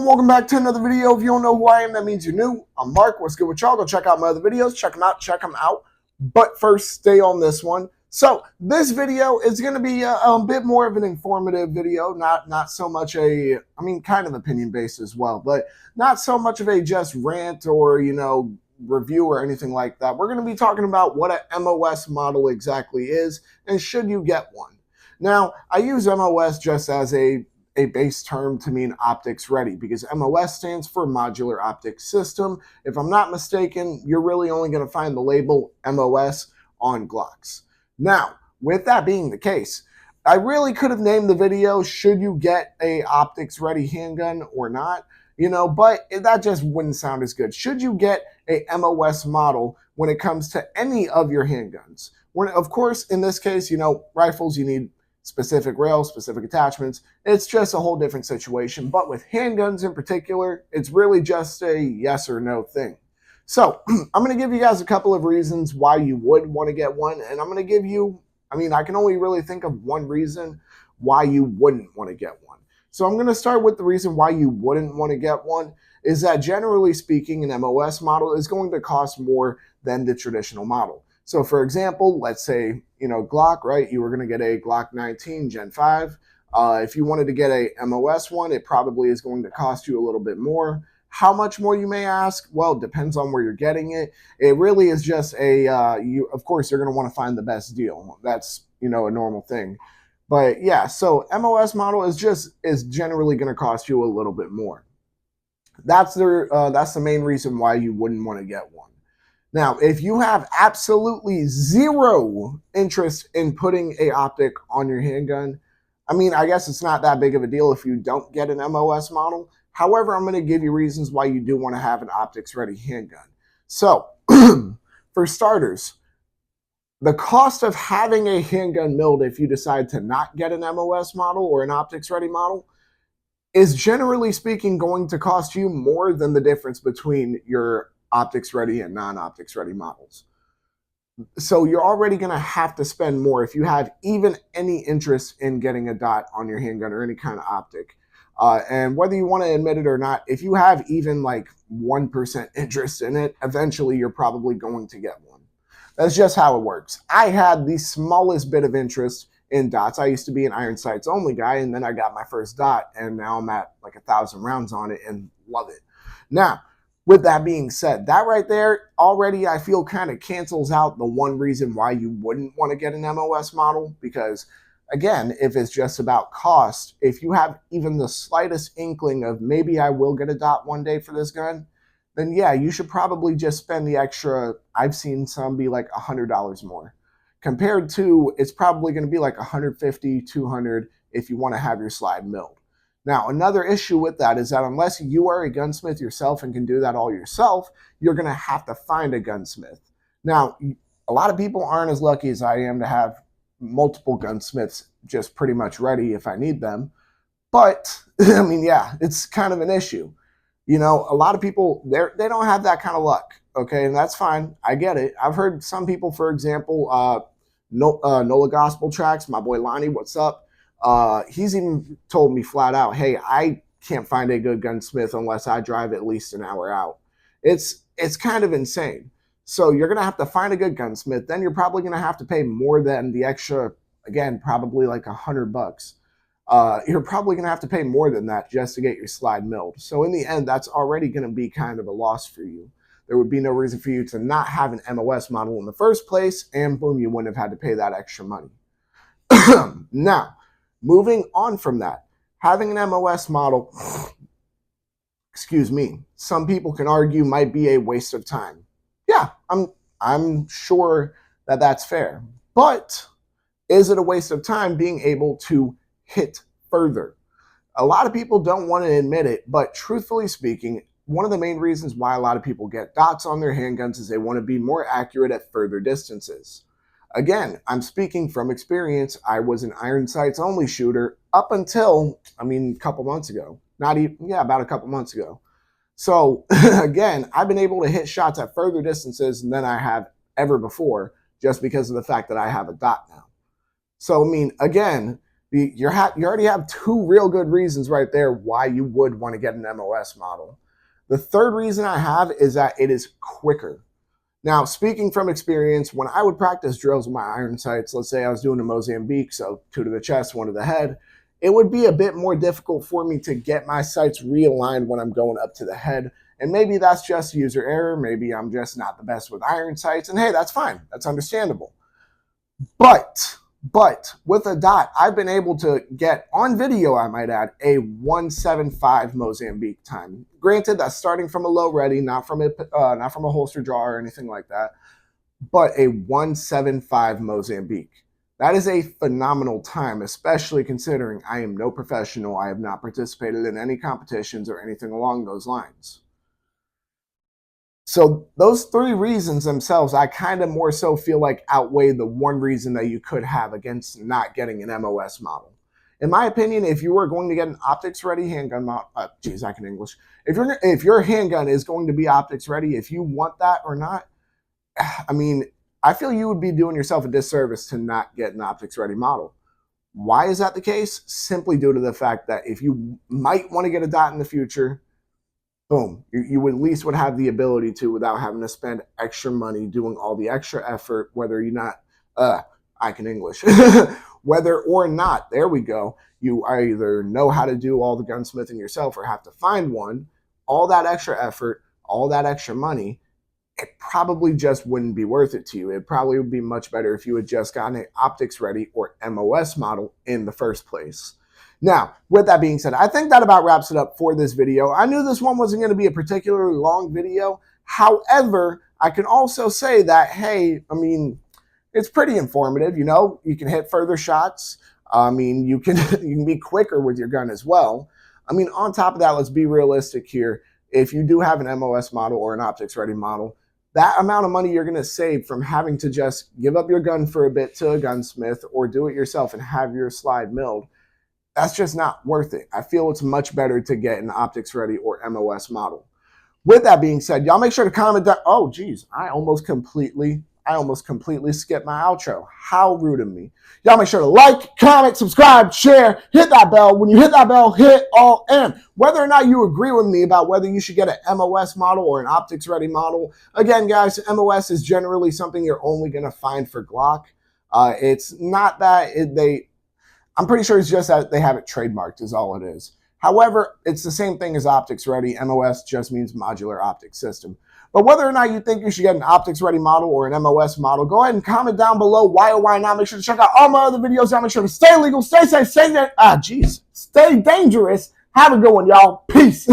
welcome back to another video. If you don't know who I am, that means you're new. I'm Mark. What's good with y'all? Go check out my other videos. Check them out. But first, stay on this one. So this video is going to be a bit more of an informative video, not so much kind of opinion-based as well, but not so much of a just rant or, review or anything like that. We're going to be talking about what an MOS model exactly is and should you get one. Now, I use MOS just as a base term to mean optics ready because MOS stands for Modular Optics System. If I'm not mistaken, you're really only going to find the label MOS on Glocks. Now, with that being the case, I really could have named the video, should you get a optics ready handgun or not? But that just wouldn't sound as good. Should you get a MOS model when it comes to any of your handguns? Of course, in this case, rifles, you need specific rails, specific attachments. It's just a whole different situation. But with handguns in particular, it's really just a yes or no thing. So I'm going to give you guys a couple of reasons why you would want to get one. And I'm going to give you, I can only really think of one reason why you wouldn't want to get one. So I'm going to start with the reason why you wouldn't want to get one is that generally speaking, an MOS model is going to cost more than the traditional model. So for example, let's say, Glock, right? You were going to get a Glock 19 Gen 5. If you wanted to get a MOS one, it probably is going to cost you a little bit more. How much more, you may ask? Well, it depends on where you're getting it. It really is just of course, you're going to want to find the best deal. That's, a normal thing. But yeah, so MOS model is generally going to cost you a little bit more. That's the main reason why you wouldn't want to get one. Now, if you have absolutely zero interest in putting a optic on your handgun, I guess it's not that big of a deal if you don't get an MOS model. However, I'm going to give you reasons why you do want to have an optics-ready handgun. So, for starters, the cost of having a handgun milled if you decide to not get an MOS model or an optics-ready model is generally speaking going to cost you more than the difference between your optics ready and non-optics ready models. So you're already going to have to spend more if you have even any interest in getting a dot on your handgun or any kind of optic. And whether you want to admit it or not, if you have even like 1% interest in it, eventually you're probably going to get one. That's just how it works. I had the smallest bit of interest in dots. I used to be an iron sights only guy, and then I got my first dot, and now I'm at like 1,000 rounds on it and love it. Now, with that being said, that right there already I feel kind of cancels out the one reason why you wouldn't want to get an MOS model because, again, if it's just about cost, if you have even the slightest inkling of maybe I will get a dot one day for this gun, then yeah, you should probably just spend the extra. I've seen some be like $100 more. Compared to, it's probably going to be like $150, $200 if you want to have your slide milled. Now, another issue with that is that unless you are a gunsmith yourself and can do that all yourself, you're going to have to find a gunsmith. Now, a lot of people aren't as lucky as I am to have multiple gunsmiths just pretty much ready if I need them. But, yeah, it's kind of an issue. A lot of people, they don't have that kind of luck, okay? And that's fine. I get it. I've heard some people, for example, Nola Gospel Tracks, my boy Lonnie, what's up? He's even told me flat out, hey, I can't find a good gunsmith unless I drive at least an hour out. It's kind of insane. So you're going to have to find a good gunsmith. Then you're probably going to have to pay more than the extra, again, probably like $100. You're probably going to have to pay more than that just to get your slide milled. So in the end, that's already going to be kind of a loss for you. There would be no reason for you to not have an MOS model in the first place, and boom, you wouldn't have had to pay that extra money. Now, moving on from that, having an MOS model, some people can argue might be a waste of time. Yeah, I'm sure that that's fair. But is it a waste of time being able to hit further? A lot of people don't want to admit it, but truthfully speaking, one of the main reasons why a lot of people get dots on their handguns is they want to be more accurate at further distances. Again, I'm speaking from experience. I was an iron sights only shooter up until, a couple months ago. About a couple months ago. So again, I've been able to hit shots at further distances than I have ever before just because of the fact that I have a dot now. So, again, You already have two real good reasons right there why you would want to get an MOS model. The third reason I have is that it is quicker. Now, speaking from experience, when I would practice drills with my iron sights, let's say I was doing a Mozambique, so 2 to the chest, 1 to the head, it would be a bit more difficult for me to get my sights realigned when I'm going up to the head. And maybe that's just user error. Maybe I'm just not the best with iron sights. And hey, that's fine. That's understandable. But with a dot, I've been able to get, on video I might add, a 175 Mozambique time. Granted, that's starting from a low ready, not from a holster draw or anything like that, but a 175 Mozambique. That is a phenomenal time, especially considering I am no professional. I have not participated in any competitions or anything along those lines. So those three reasons themselves, I kind of more so feel like outweigh the one reason that you could have against not getting an MOS model. In my opinion, if you are going to get an optics ready handgun model, I can English. If your handgun is going to be optics ready, if you want that or not, I mean, I feel you would be doing yourself a disservice to not get an optics ready model. Why is that the case? Simply due to the fact that if you might want to get a dot in the future, boom, you at least would have the ability to without having to spend extra money doing all the extra effort, whether you're not, I can English, whether or not, there we go, you either know how to do all the gunsmithing yourself or have to find one, all that extra effort, all that extra money, it probably just wouldn't be worth it to you. It probably would be much better if you had just gotten an optics ready or MOS model in the first place. Now, with that being said, I think that about wraps it up for this video. I knew this one wasn't going to be a particularly long video. However, I can also say that, hey, I mean, it's pretty informative. You know, you can hit further shots. I mean, you can be quicker with your gun as well. I mean, on top of that, let's be realistic here. If you do have an MOS model or an optics ready model, that amount of money you're going to save from having to just give up your gun for a bit to a gunsmith or do it yourself and have your slide milled, that's just not worth it. I feel it's much better to get an optics ready or MOS model. With that being said, y'all make sure to comment down. Oh, geez, I almost completely skipped my outro. How rude of me. Y'all make sure to like, comment, subscribe, share, hit that bell. When you hit that bell, hit all in. Whether or not you agree with me about whether you should get an MOS model or an optics ready model. Again, guys, MOS is generally something you're only going to find for Glock. It's not that I'm pretty sure it's just that they have it trademarked is all it is. However, it's the same thing as optics ready. MOS just means modular optics system. But whether or not you think you should get an optics ready model or an MOS model, go ahead and comment down below why or why not. Make sure to check out all my other videos. Y'all make sure to stay legal, stay safe, stay dangerous. Have a good one, y'all. Peace.